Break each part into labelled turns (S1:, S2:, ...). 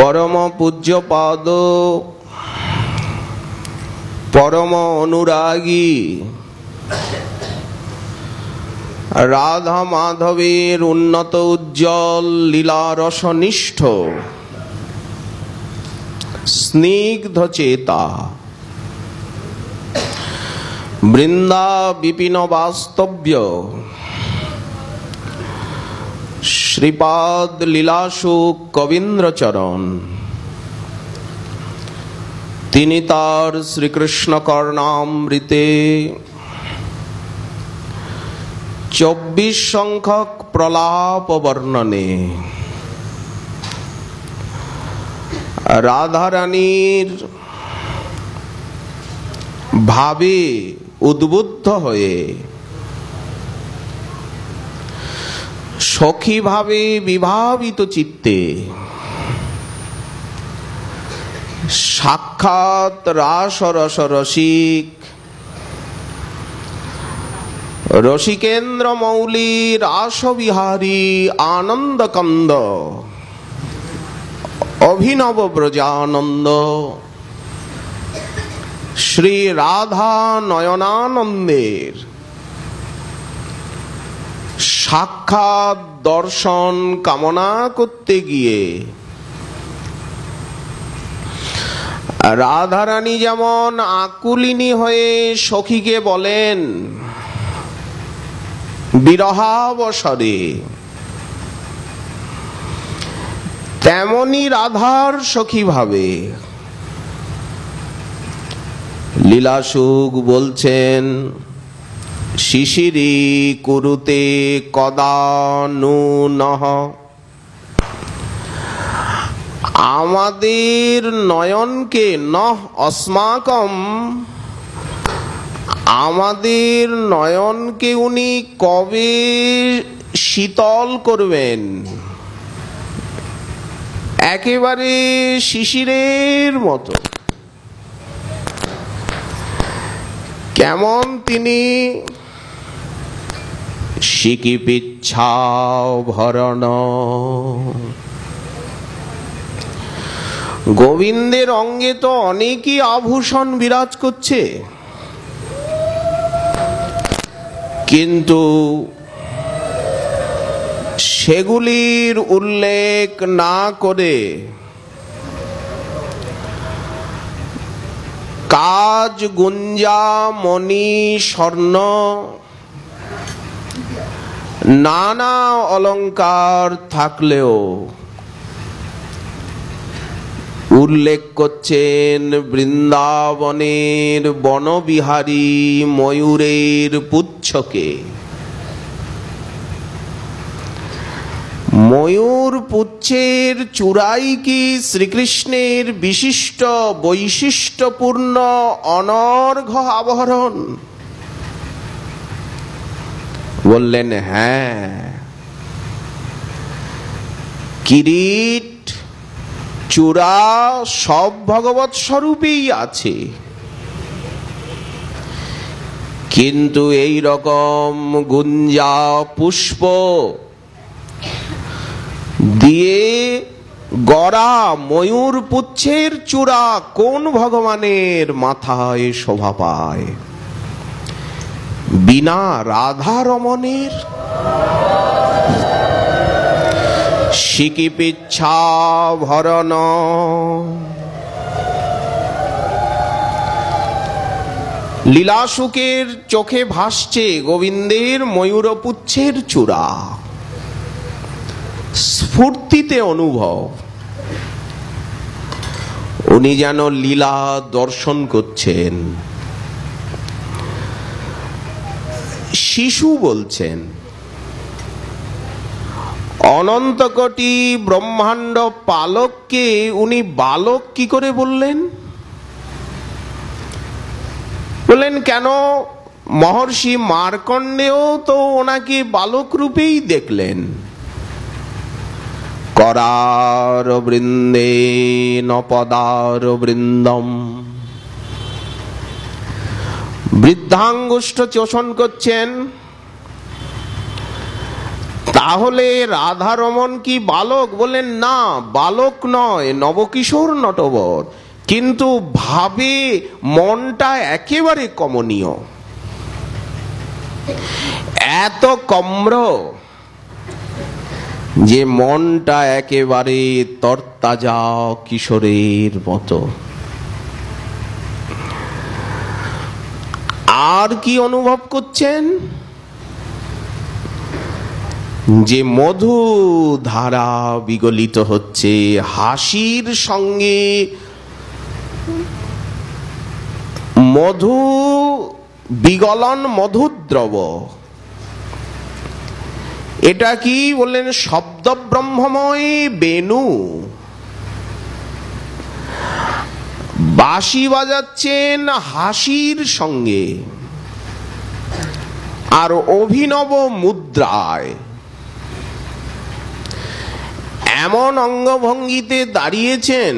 S1: পরম পূজ্যপাদ পরম অনুরাগী রাধা মাধবের উন্নত উজ্জ্বল লীলারসনিষ্ঠ স্নিগ্ধ চেতা বৃন্দা বিপিন বাস্তব্য শ্রীপাদ লীলাসু কবীন্দ্রচরণ তিনি তার শ্রীকৃষ্ণ কর্ণামৃতে 24 সংখ্যক প্রলাপ বর্ণনে রাধারানীর ভাবে উদ্বুদ্ধ হয়ে সখী ভাবে বিভাবিত চিত্তে সাক্ষাৎ রাসরস রসিক রসিকেন্দ্র মৌলি রাসবিহারী আনন্দকন্দ অভিনব ব্রজানন্দ শ্রী রাধা নয়নানন্দের সাক্ষাৎ দর্শন কামনা করতে গিয়ে রাধারানী যেমন আকুলিনী হয়ে সখীকে বলেন বিরহাবসরে, তেমনি রাধার সখী ভাবে লীলাসুখ বলছেন শিশিরি কুরুতে কদা নু নহ। আমাদের নয়নকে নহ অস্মাকম, আমাদের নয়নকে উনি কবে শীতল করবেন? একেবারে শিশিরের মতো কেমন তিনি শিকিপিচ্ছাও ভরণ। গোবিন্দের অঙ্গে তো অনেকই আভূষণ বিরাজ করছে, কিন্তু সেগুলির উল্লেখ না করে কাজ গুঞ্জা মণি স্বর্ণ নানা অলংকার থাকলেও উল্লেখ করছেন বৃন্দাবনের বনবিহারী ময়ূরের পুচ্ছকে। ময়ূর পুচ্ছের চূড়াই কি শ্রীকৃষ্ণের বিশিষ্ট বৈশিষ্ট্যপূর্ণ অনর্ঘ্য আভরণ? বললেন হ্যাঁ, কিরীট চূড়া সব ভগবৎ স্বরূপেই আছে, কিন্তু এই রকম গুঞ্জা পুষ্প দিয়ে গড়া ময়ূর পুচ্ছের চূড়া কোন ভগবানের মাথায় শোভা পায়? বিনা রাধা রমণের? শিকিপিচ্ছা ভরণ। লীলাসুকের চোখে ভাসছে গোবিন্দের ময়ূরপুচ্ছের চূড়া, স্ফূর্তিতে অনুভব উনি যেন লীলা দর্শন করছেন। শিশু বলছেন অনন্ত কোটি ব্রহ্মাণ্ড পালককে উনি বালক কি করে বললেন? বললেন কেন, মহর্ষি মার্কণ্ডেয় তো ওনাকে বালক রূপেই দেখলেন। करार বৃন্দে নপদার বৃন্দম। বৃদ্ধাঙ্গুষ্ঠ চোষণ করছেন, তাহলে রাধারমণ কি বালক? বলেন না, বালক নয়, নবকিশোর নটবর, কিন্তু ভাবে মনটা একেবারে কমনীয়, এত কম্র যে মনটা একেবারে তরতাজা কিশোরের মতো। আর কি অনুভব করছেন? যে মধু ধারা বিগলিত হচ্ছে, হাসির সঙ্গে মধু বিগলন, মধুদ্রব। এটা কি? বললেন শব্দ ব্রহ্মময় বেণু। বাঁশি বাজাচ্ছেন হাসির সঙ্গে আর অভিনব মুদ্রায়। এমন অঙ্গভঙ্গিতে দাঁড়িয়েছেন,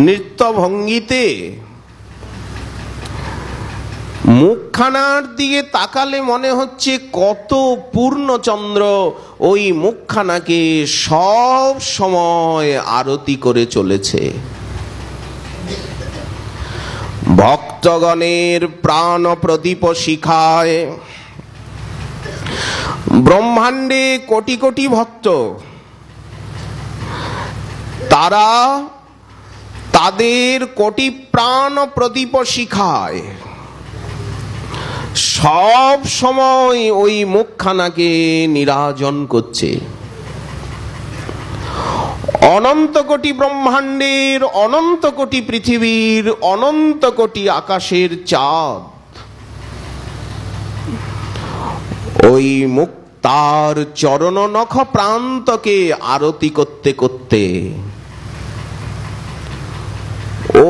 S1: নৃত্য ভঙ্গিতে, মুখখানার দিকে তাকালে মনে হচ্ছে কত পূর্ণচন্দ্র ওই মুখখানাকে সব সময় আরতি করে চলেছে। ভক্তগণের প্রাণ প্রদীপ শিখায়। ব্রহ্মাণ্ডে কোটি কোটি ভক্ত, তারা তাদের কোটি প্রাণ প্রদীপ শিখায়, সব সময় ওই মুখখানাকে নিরাজন করছে। অনন্ত কোটি ব্রহ্মাণ্ডের, অনন্ত কোটি পৃথিবীর, অনন্ত কোটি আকাশের চাঁদ ওই মুক্তার চরণ নখ প্রান্তকে আরতি করতে করতে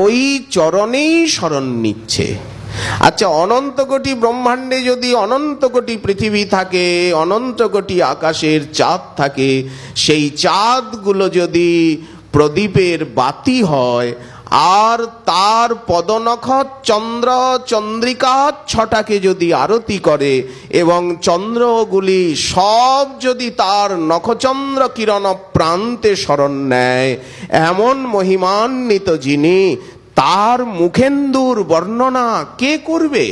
S1: ওই চরণেই শরণ নিচ্ছে। আচ্ছা, অনন্ত কোটি ব্রহ্মাণ্ডে যদি অনন্ত কোটি পৃথিবী থাকে, অনন্ত কোটি আকাশের চাঁদ থাকে, সেই চাঁদগুলো যদি প্রদীপের বাতি হয় আর তার পদনখ চন্দ্র চন্দ্রিকা ছটাকে যদি আরতি করে এবং চন্দ্রগুলি সব যদি তার নখচন্দ্র কিরণ প্রান্তে শরণ নেয়, এমন মহিমান্বিত যিনি, তার মুখেন্দুর বর্ণনা কে করবে?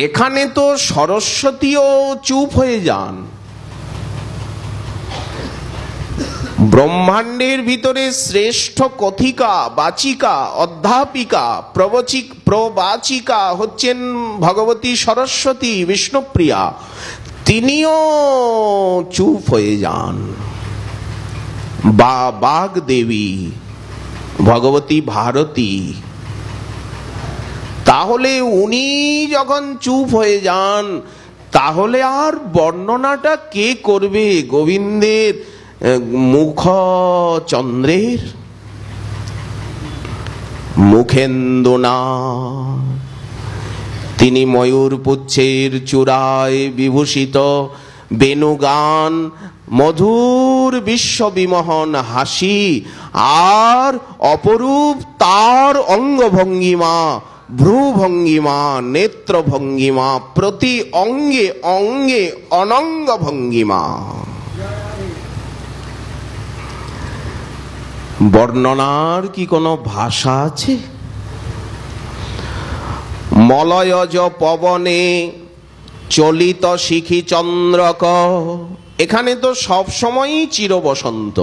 S1: এখানে তো সরস্বতীও চুপ হয়ে যান। ব্রহ্মাণ্ডের ভিতরে শ্রেষ্ঠ কথিকা, বাচিকা, অধ্যাপিকা, প্রবাচিকা হচ্ছেন ভগবতী সরস্বতী, বিষ্ণুপ্রিয়া। তিনিও চুপ হয়ে যান। বাগদেবী, ভগবতী ভারতী। তাহলে উনি যখন চুপ হয়ে যান, তাহলে আর বর্ণনাটা কে করবে গোবিন্দের মুখ চন্দ্রের? মুখেন্দুনা তিনি ময়ূর পুচ্ছের চূড়ায় বিভূষিত বেণুগান, মধুর বিশ্ববিমোহন হাসি আর অপরূপ তার অঙ্গভঙ্গিমা, ভ্রুভঙ্গিমা, নেত্রভঙ্গিমা, প্রতি অঙ্গে অঙ্গে অনঙ্গ ভঙ্গিমা। বর্ণনার কি কোনো ভাষা আছে? মলয়জ পবনে চলিত শিখি চন্দ্রক। এখানে তো সব সময়ই চিরবসন্ত।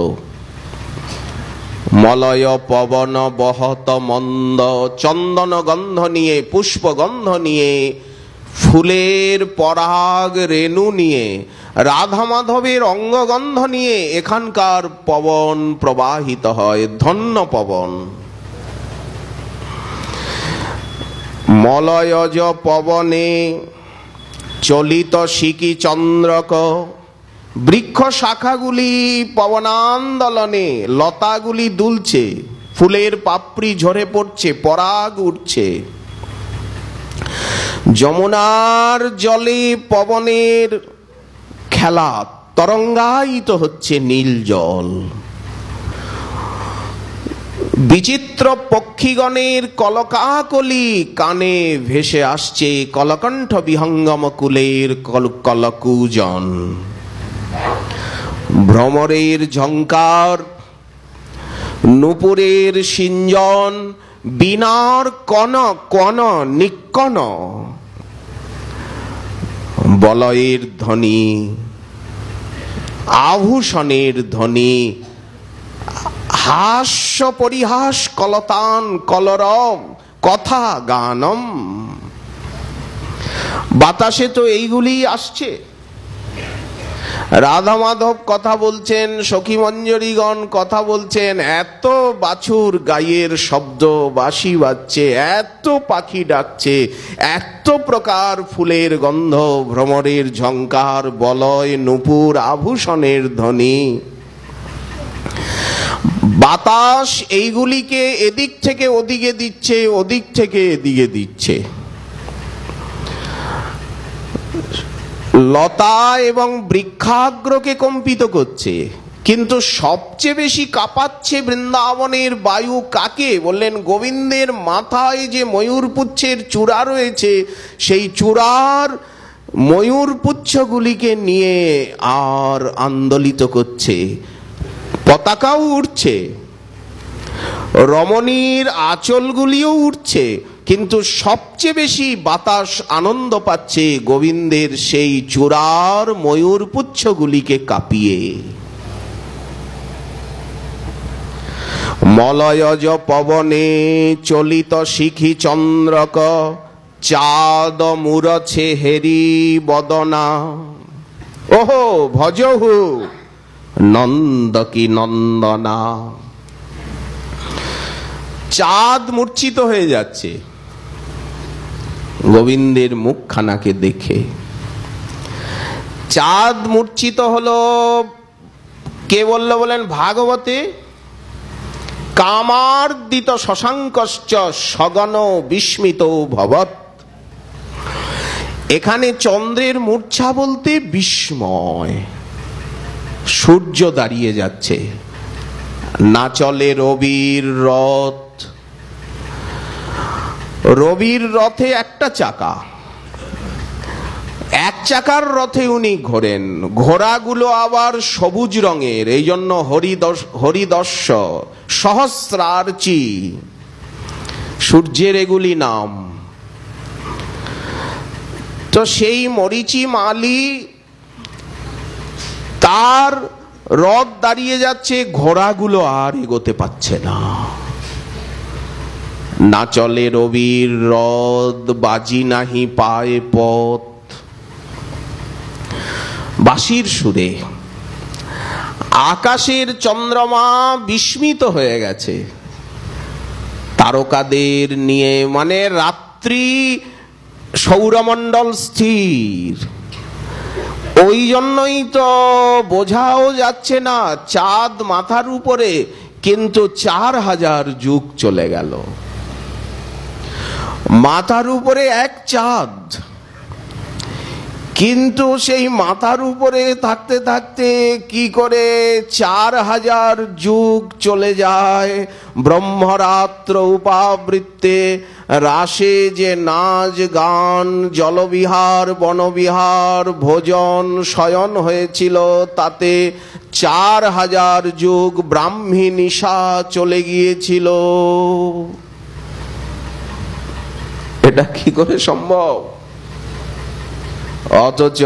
S1: মলয় পবন বহত মন্দ, চন্দন গন্ধ নিয়ে, পুষ্পগন্ধ নিয়ে, ফুলের পরাগ রেণু নিয়ে, রাধা মাধবের অঙ্গগন্ধ নিয়ে এখানকার পবন প্রবাহিত হয়। ধন্য পবন। মলয়জ পবনে চলিত শিকি চন্দ্রক। বৃক্ষ শাখাগুলি পবনান্দোলনে, লতাগুলি দুলছে, ফুলের পাপড়ি ঝরে পড়ছে, পরাগ উঠছে। যমুনার জলে পবনের খেলা, তরঙ্গায়িত হচ্ছে নীল জল। বিচিত্র পক্ষীগণের কলকাকলি কানে ভেসে আসছে, কলকণ্ঠ বিহঙ্গম কুলের কলকুজন। ভ্রমরের ঝঙ্কার, নূপুরের সিঞ্জন, বীণার কন কন নিক্কণ, বলয়ের ধ্বনি, আভূষণের ধ্বনি, হাস্য পরিহাস কলতান কলরব কথা গানম। বাতাসে তো এইগুলি আসছে। রাধা মাধব কথা বলছেন, সখী মঞ্জরীগণ কথা বলছেন, এত বাছুর গাইয়ের শব্দ, বাঁশি বাজছে, এত পাখি ডাকছে, এত প্রকার ফুলের গন্ধ, ভ্রমরের ঝঙ্কার, বলয়, নূপুর, আভূষণের ধ্বনি। বাতাস এইগুলিকে এদিক থেকে ওদিকে দিচ্ছে, ওদিক থেকে এদিকে দিচ্ছে। লতা এবং বৃক্ষাগ্রকে কম্পিত করছে, কিন্তু সবচেয়ে বেশি কাঁপাচ্ছে বৃন্দাবনের বায়ু কাকে? বললেন গোবিন্দের মাথায় যে ময়ূরপুচ্ছের চূড়া রয়েছে, সেই চূড়ার ময়ূরপুচ্ছগুলিকে নিয়ে আর আন্দোলিত করছে, পতাকাও উঠছে, রমণীর আঁচলগুলিও উঠছে, কিন্তু সবচেয়ে বেশি বাতাস আনন্দ পাচ্ছে গোবিন্দের সেই চূড়ার ময়ূরপুচ্ছগুলিকে কাঁপিয়ে। মলয়জ পবনে চলিত শিখি চন্দ্রক, চাঁদ মুরছে হেরি বদনা, ওহো ভজহু নন্দকি নন্দনা। চাঁদ মূর্ছিত হয়ে যাচ্ছে গোবিন্দের মুখখানাকে দেখে। চাঁদ মূর্ছিত হলো, কে বলল? বলেন ভাগবতে, কামার্দিত শশাঙ্কশ্চ সগণ বিস্মিত ভবৎ। এখানে চন্দ্রের মূর্ছা বলতে বিস্ময়। সূর্য দাঁড়িয়ে যাচ্ছে, না চলে রবির রথ। রবির রথে একটা চাকা, এক চাকার রথে উনি ঘোরেন। ঘোড়াগুলো আবার সবুজ রঙের, এই জন্য হরিদর্শ, সহস্রার্চি, সূর্যের এগুলি নাম। তো সেই মরিচি মালি, তার রথ দাঁড়িয়ে যাচ্ছে, ঘোড়াগুলো আর এগোতে পাচ্ছে না। না চলে রবির রথ, বাজি নাহি পায় পথ। বাঁশির সুরে আকাশের চন্দ্রমা বিস্মিত হয়ে গেছে তারকাদের নিয়ে, মানে রাত্রি সৌরমণ্ডল স্থির। ওই জন্যই তো বোঝাও যাচ্ছে না চাঁদ মাথার উপরে, কিন্তু 4000 যুগ চলে গেল। মাথার উপরে এক চাঁদ, কিন্তু সেই মাথার উপরে থাকতে থাকতে কি করে 4000 যুগ চলে যায়। ব্রহ্মরাত্র উপাবৃত্তে রাসে যে নাচ গান, জলবিহার, বনবিহার, ভোজন, শয়ন হয়েছিল, তাতে 4000 যুগ ব্রাহ্মী নিশা চলে গিয়েছিল। এটা কি করে সম্ভব? অথচ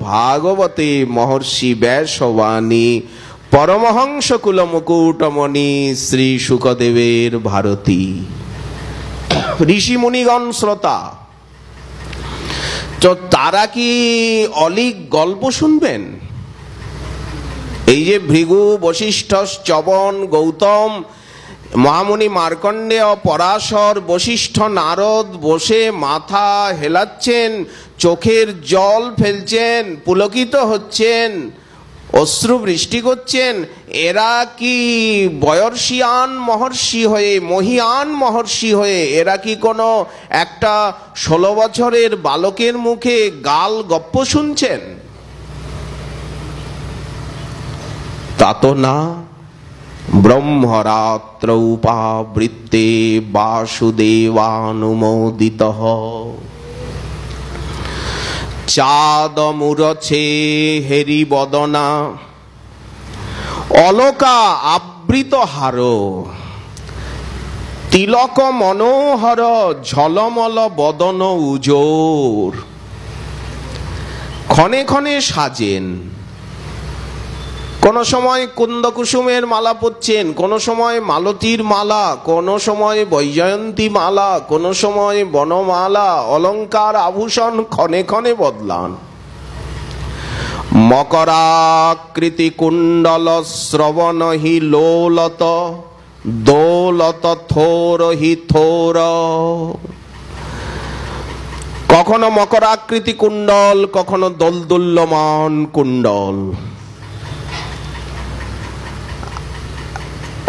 S1: ভাগবতে মহর্ষি ব্যাসবাণী, পরমহংস কুল মুকুটমণি শ্রী শুকদেবের ভারতী, ঋষি মুনিগণ শ্রোতা, তো তারা কি অলিক গল্প শুনবেন? এই যে ভৃগু, বশিষ্ঠ, চ্যবন, গৌতম, মহামুনি মার্কণ্ডেয়, পরাশর, বশিষ্ঠ, নারদ বসে মাথা হেলাচ্ছেন, চোখের জল ফেলছেন, পুলকিত হচ্ছেন, অশ্রু বৃষ্টি করছেন। এরা কি বয়র্ষিয়ান মহর্ষি হয়ে, মহিয়ান মহর্ষি হয়ে, এরা কি কোনো একটা 16 বছরের বালকের মুখে গাল গপ্প শুনছেন? তা তো না। ব্রহ্মরাত্র উপাবৃত্তে বাসুদেবানুমোদিতঃ চাঁদমূরছে হেরি বদনা অলকা আবৃত হার তিলক মনোহর ঝলমল বদন উজোর। ক্ষণে ক্ষণে সাজেন, কোন সময় কুন্দকুসুমের মালা পরছেন, কোন সময় মালতীর মালা, কোন সময় বৈজয়ন্তী মালা, কোন সময় বনমালা, অলঙ্কার আভূষণ ক্ষণে ক্ষণে বদলান। মকরাকৃতি কুণ্ডল শ্রবণ হি লোলত দোলত থোর হি থোর। কখনো মকরাকৃতি কুণ্ডল, কখনো দোলদুল্যমান কুণ্ডল।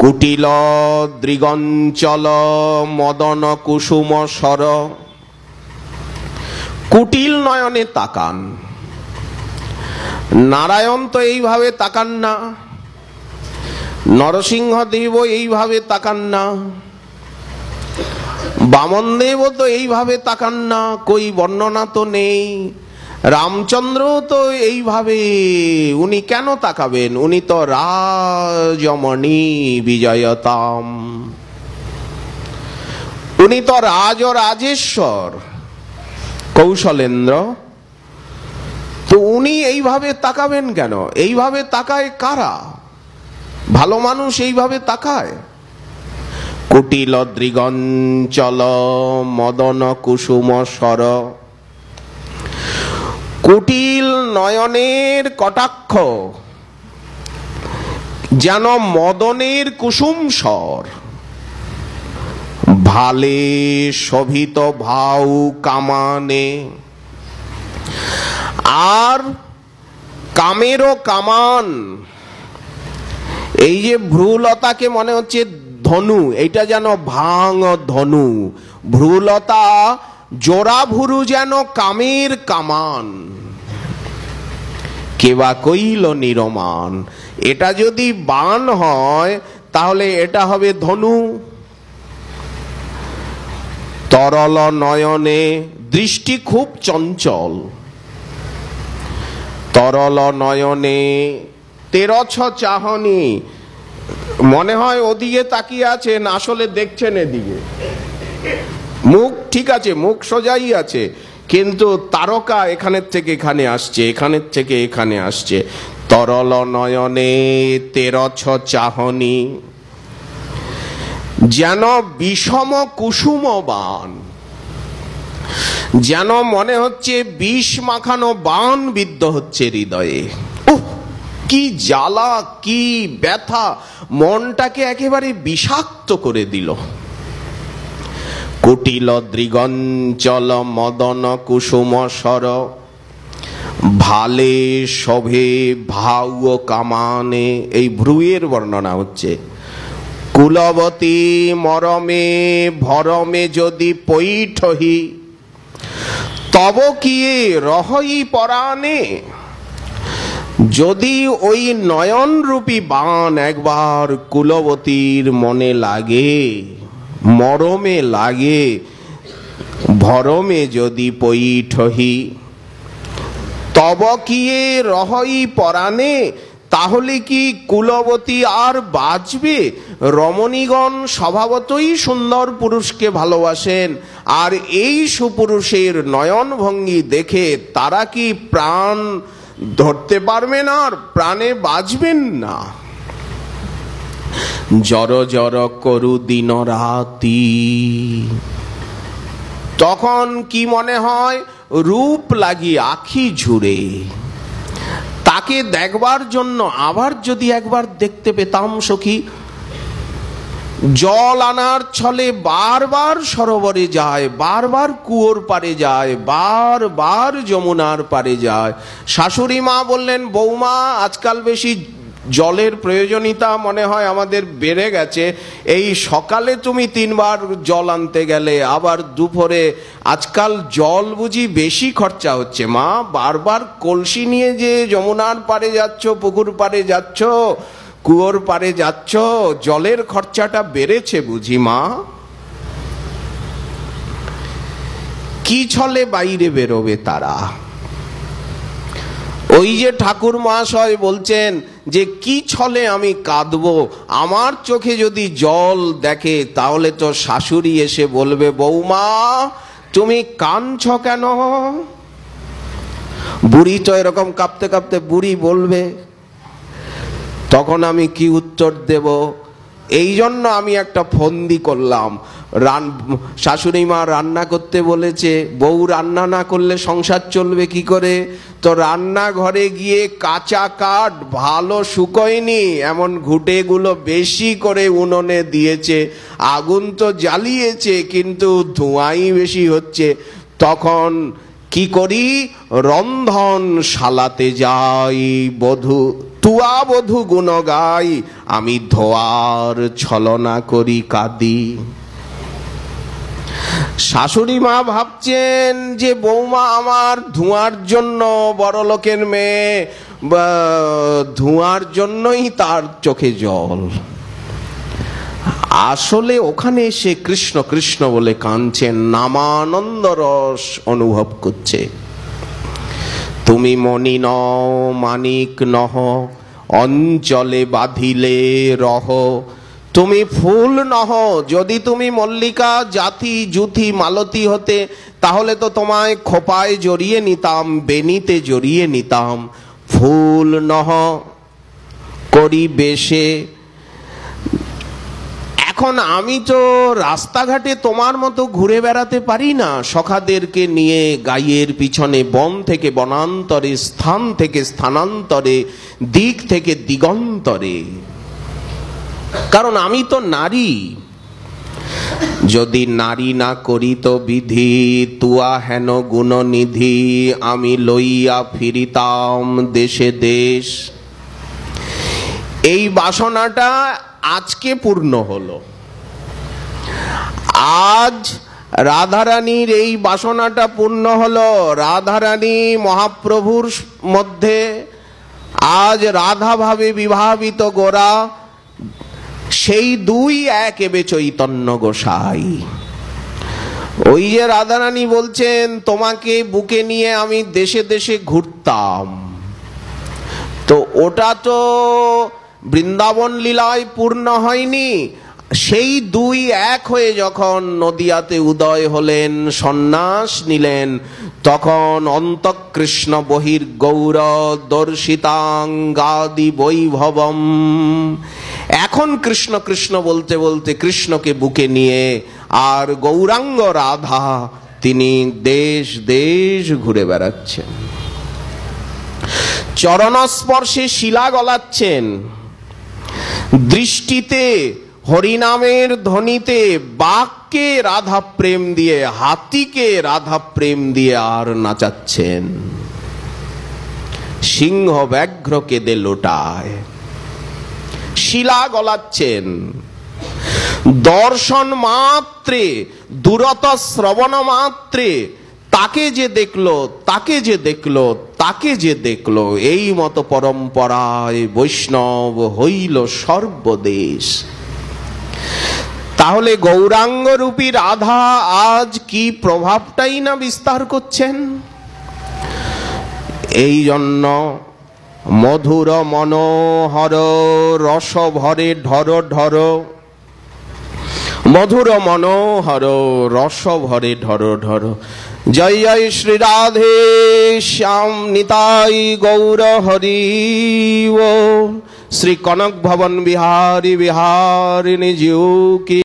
S1: কুটিল দৃগঞ্চল মদন কুসুম সর। কুটিল নয়নে তাকান। নারায়ণ তো এইভাবে তাকান না, নরসিংহদেবও এইভাবে তাকান না, বামনদেবও তো এইভাবে তাকান না, কই বর্ণনা তো নেই। রামচন্দ্র তো এইভাবে, উনি কেন তাকাবেন? উনি তো রাজমণি বিজয়তাম, উনি তো রাজ ও রাজেশ্বর কৌশলেন্দ্র। তো উনি এইভাবে তাকাবেন কেন? এইভাবে তাকায় কারা? ভালো মানুষ এইভাবে তাকায়? কুটিল দৃগঞ্চল মদন কুসুম সর। কুটিল নয়নের কটাক্ষ যেন মদনের কুসুম স্বর। ভালে শোভিত ভাউ কামানে, আর কামেরও কামান। এই যে ভ্রুলতাকে মনে হচ্ছে ধনু, এইটা যেন ভাঙ ধনু। ভ্রুলতা জোড়া ভুরু যেন কামের কামান। কেবা কইল নিরমান, এটা যদি বান হয় তাহলে এটা হবে ধনু। তরল নয়নে, দৃষ্টি খুব চঞ্চল। তরল নয়নে তেরছ চাহনি, মনে হয় ওদিকে তাকিয়ে আছেন, আসলে দেখছেন এদিকে। মুখ ঠিক আছে, মুখ সোজাই আছে, কিন্তু তারকা এখানের থেকে এখানে আসছে, এখানের থেকে এখানে আসছে। তরল নয়নে তেরছ চাহনি, যেন বিষম কুসুম বান। যেন মনে হচ্ছে বিষ মাখানো বান বিদ্ধ হচ্ছে হৃদয়ে। কি জ্বালা, কি ব্যথা, মনটাকে একেবারে বিষাক্ত করে দিল। কুটিল দৃগঞ্চল মদন কুসুম সর। ভালে শোভে ভাউ কামানে, এই ভ্রুয়ের বর্ণনা হচ্ছে। কুলবতী মরমে ভরমে যদি পৈঠহি, তব কিয়ে রহই পরাণে। যদি ওই নয়ন রূপী বাণ একবার কুলবতীর মনে লাগে, মরমে লাগে, ভরমে যদি পৈঠহি, তব কিয়ে রহই পরাণে, তাহলে কি কুলবতী আর বাঁচবে? রমণীগণ স্বভাবতই সুন্দর পুরুষকে ভালোবাসেন, আর এই সুপুরুষের নয়ন ভঙ্গি দেখে তারা কি প্রাণ ধরতে পারবেন আর প্রাণে বাঁচবেন না? জর জর করু দিন রাতি, তখন কি মনে হয়? রূপ লাগি আখি ঝুরে। তাকে দেখবার জন্য আবার যদি একবার দেখতে পেতাম সখী। জল আনার ছলে বারবার সরোবরে যায়, বারবার কুয়োর পারে যায়, বারবার যমুনার পারে যায়। শাশুড়ি মা বললেন, বৌমা আজকাল বেশি জলের প্রয়োজনীয়তা মনে হয় আমাদের বেড়ে গেছে। এই সকালে তুমি 3 বার জল আনতে গেলে, আবার দুপুরে, আজকাল জল বুঝি বেশি খরচা হচ্ছে। মা বারবার কলসি নিয়ে যে যমুনার পারে যাচ্ছ, পুকুর পারে যাচ্ছ, কুয়োর পারে যাচ্ছ, জলের খরচাটা বেড়েছে বুঝি মা? কি ছলে বাইরে বেরোবে তারা? ওই যে ঠাকুর মহাশয় বলছেন যে কি ছলে আমি কাঁদবো, আমার চোখে যদি জল দেখে তাহলে তো শাশুড়ি এসে বলবে, বৌমা তুমি কাঁদছ কেন? বুড়ি তো এরকম কাঁপতে কাঁপতে বুড়ি বলবে, তখন আমি কি উত্তর দেব? এই জন্য আমি একটা ফন্দি করলাম। শাশুড়ি মা রান্না করতে বলেছে, বউ রান্না না করলে সংসার চলবে কি করে? তো রান্নাঘরে গিয়ে কাঁচা কাঠ ভালো শুকোয়নি এমন ঘুঁটেগুলো বেশি করে উনুনে দিয়েছে, আগুন তো জ্বালিয়েছে কিন্তু ধোঁয়াই বেশি হচ্ছে। তখন কি করি? রন্ধন শালাতে যাই, বধূ তুয়া বধূ গুণ গাই, আমি ধোয়ার ছলনা করি কাঁদি। শাশুড়ি মা ভাবছেন যে বৌমা আমার ধোঁয়ার জন্য, বড়লোকের মেয়ে, ধোঁয়ার জন্যই তার চোখে জল। আসলে ওখানে এসে কৃষ্ণ কৃষ্ণ বলে কাঁদছেন, নামানন্দ রস অনুভব করছে। তুমি মণি নও মানিক নহ, অঞ্চলে বাঁধিলে রহ। তুমি ফুল নহ, যদি তুমি মল্লিকা জাতি জুথি মালতী হতে তাহলে তো তোমায় খোপায় জড়িয়ে নিতাম, বেনিতে জড়িয়ে নিতাম। ফুল নহ করি বেশে। এখন আমি তো রাস্তাঘাটে তোমার মতো ঘুরে বেড়াতে পারি না সখাদেরকে নিয়ে, গাইয়ের পিছনে, বন থেকে বনান্তরে, স্থান থেকে স্থানান্তরে, দিক থেকে দিগন্তরে, কারণ আমি তো নারী। যদি নারী না করি তো বিধি, তুয়া হেন গুণনিধি, আমি লইয়া ফিরিতাম দেশে দেশ। এই বাসনাটা আজকে পূর্ণ হলো। আজ রাধারানীর এই বাসনাটা পূর্ণ হলো। রাধারানী মহাপ্রভুর মধ্যে আজ রাধা ভাবে বিভাবিত গোরা, সেই দুই এক এবে চৈতন্য গোসাই। ওই যে রাধারানী বলছেন তোমাকে বুকে নিয়ে আমি দেশে দেশে ঘুরতাম, তো ওটা তো বৃন্দাবন লীলায় পূর্ণ হয়নি। সেই দুই এক হয়ে যখন নদিয়াতে উদয় হলেন, সন্ন্যাস নিলেন, তখন অন্তঃকৃষ্ণ বহির গৌর দর্শিতাঙ্গাদি বৈভবম। এখন কৃষ্ণ কৃষ্ণ বলতে বলতে কৃষ্ণকে বুকে নিয়ে আর গৌরাঙ্গ রাধা তিনি দেশ দেশ ঘুরে বেড়াচ্ছেন, চরণস্পর্শে শিলা গলাচ্ছেন, দৃষ্টিতে হরিনামের ধ্বনিতে, বাক্যে রাধা প্রেম দিয়ে, হাতিকে রাধা প্রেম দিয়ে আর নাচাচ্ছেন। সিংহ ব্যাঘ্র কেঁদে লোটায়, শিলা গলাচ্ছেন। দর্শন মাত্রে, দূরত শ্রবণ মাত্রে তাকে যে দেখলো, তাকে যে দেখলো, তাকে যে দেখলো, এই মতো পরম্পরায় বৈষ্ণব হইল সর্বদেশ। তাহলে গৌরাঙ্গ রূপী রাধা আজ কি প্রভাবটাই না বিস্তার করছেন। এই জন্য মধুর মনোহর রস ভরে ঢর ঢর, মধুর মনোহর রস ভরে ঢর ঢর। জয় জয় শ্রী রাধে শ্যাম নিতাই গৌর হরি ও। শ্রী কনক ভবন বিহারী বিহারিণী জিউ কি।